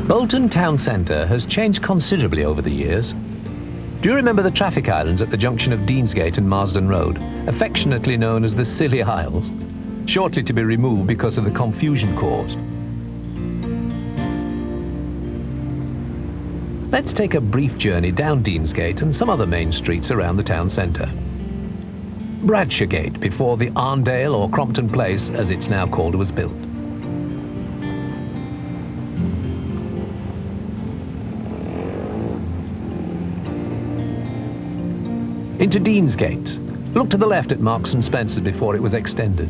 Bolton town centre has changed considerably over the years. Do you remember the traffic islands at the junction of Deansgate and Marsden Road, affectionately known as the Scilly Isles, shortly to be removed because of the confusion caused? Let's take a brief journey down Deansgate and some other main streets around the town centre. Bradshawgate, before the Arndale or Crompton Place, as it's now called, was built. Into Deansgate. Look to the left at Marks and Spencer's before it was extended.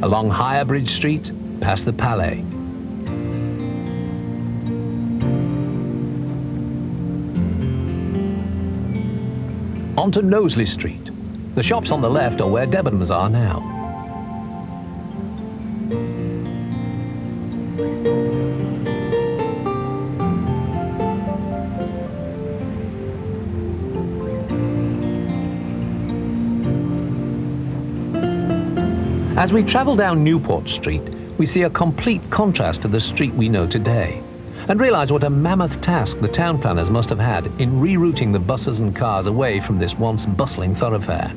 Along Higher Bridge Street, past the Palais. Onto Knowsley Street. The shops on the left are where Debenhams are now. As we travel down Newport Street, we see a complete contrast to the street we know today, and realize what a mammoth task the town planners must have had in rerouting the buses and cars away from this once bustling thoroughfare.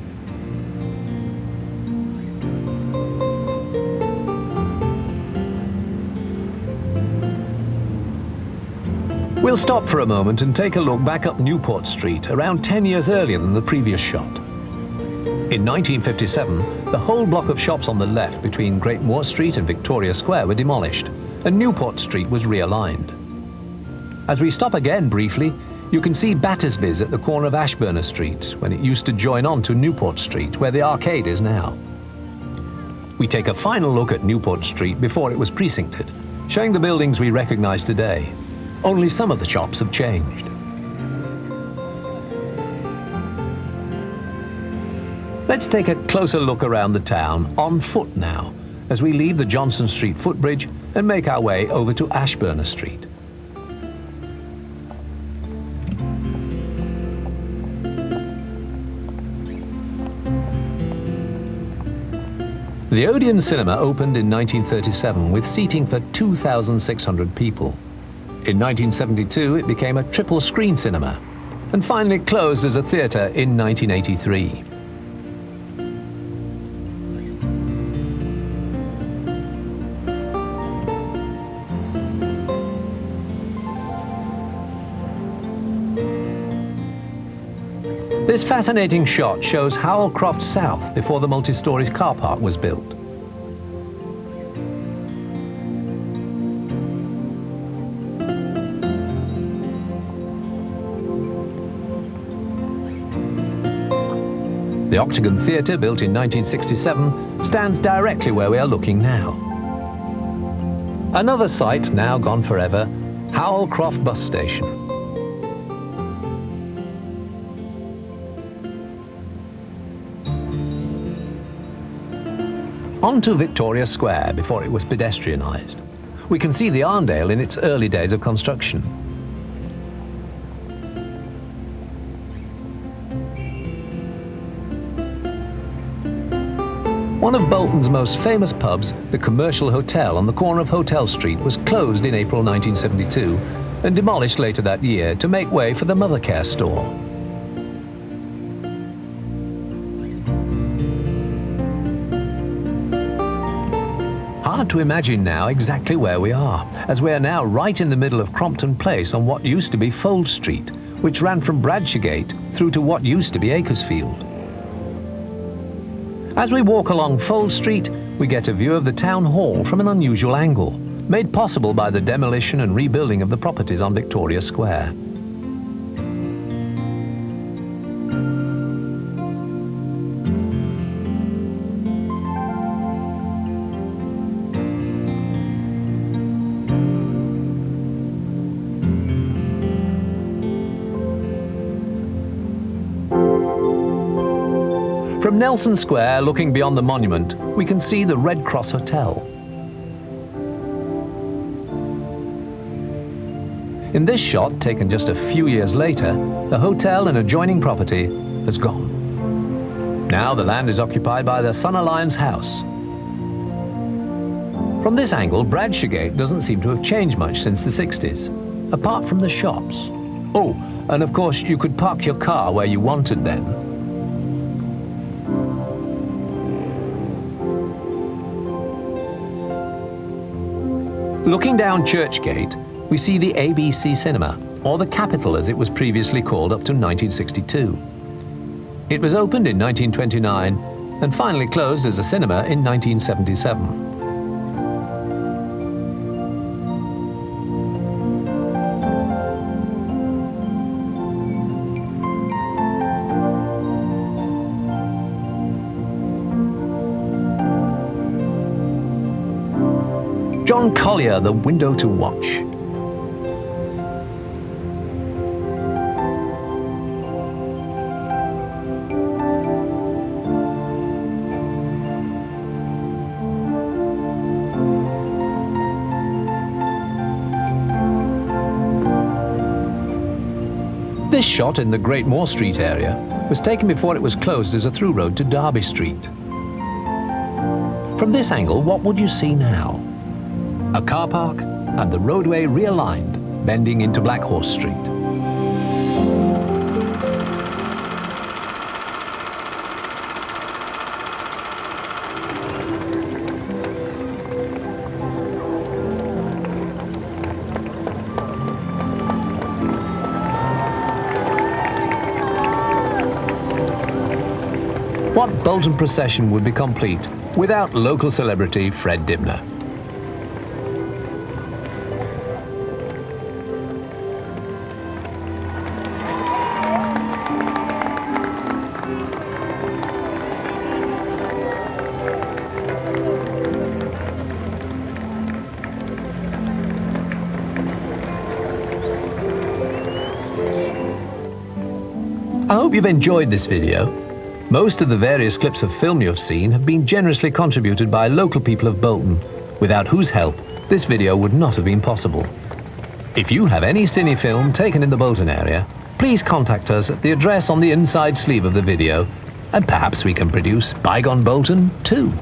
We'll stop for a moment and take a look back up Newport Street around 10 years earlier than the previous shot. In 1957, the whole block of shops on the left between Great Moor Street and Victoria Square were demolished, and Newport Street was realigned. As we stop again briefly, you can see Battersby's at the corner of Ashburner Street, when it used to join on to Newport Street, where the arcade is now. We take a final look at Newport Street before it was precincted, showing the buildings we recognize today. Only some of the shops have changed. Let's take a closer look around the town on foot now, as we leave the Johnson Street footbridge and make our way over to Ashburner Street. The Odeon Cinema opened in 1937 with seating for 2,600 people. In 1972, it became a triple-screen cinema, and finally closed as a theatre in 1983. This fascinating shot shows Howell Croft South before the multi-storey car park was built. The Octagon Theatre, built in 1967, stands directly where we are looking now. Another site, now gone forever, Howell Croft Bus Station. On to Victoria Square before it was pedestrianised. We can see the Arndale in its early days of construction. One of Bolton's most famous pubs, the Commercial Hotel on the corner of Hotel Street, was closed in April 1972 and demolished later that year to make way for the Mothercare store. Hard to imagine now exactly where we are, as we are now right in the middle of Crompton Place on what used to be Fold Street, which ran from Bradshawgate through to what used to be Acresfield. As we walk along Fold Street, we get a view of the town hall from an unusual angle, made possible by the demolition and rebuilding of the properties on Victoria Square. From Nelson Square, looking beyond the monument, we can see the Red Cross Hotel. In this shot, taken just a few years later, the hotel and adjoining property has gone. Now the land is occupied by the Sun Alliance House. From this angle, Bradshawgate doesn't seem to have changed much since the 60s, apart from the shops. Oh, and of course you could park your car where you wanted then. Looking down Churchgate, we see the ABC Cinema, or the Capitol as it was previously called up to 1962. It was opened in 1929 and finally closed as a cinema in 1977. John Collier, The Window to Watch. This shot in the Great Moore Street area was taken before it was closed as a through road to Derby Street. From this angle, what would you see now? A car park and the roadway realigned, bending into Black Horse Street. What Bolton procession would be complete without local celebrity Fred Dibner? I hope you've enjoyed this video. Most of the various clips of film you've seen have been generously contributed by local people of Bolton, without whose help this video would not have been possible. If you have any cine film taken in the Bolton area, please contact us at the address on the inside sleeve of the video, and perhaps we can produce Bygone Bolton too.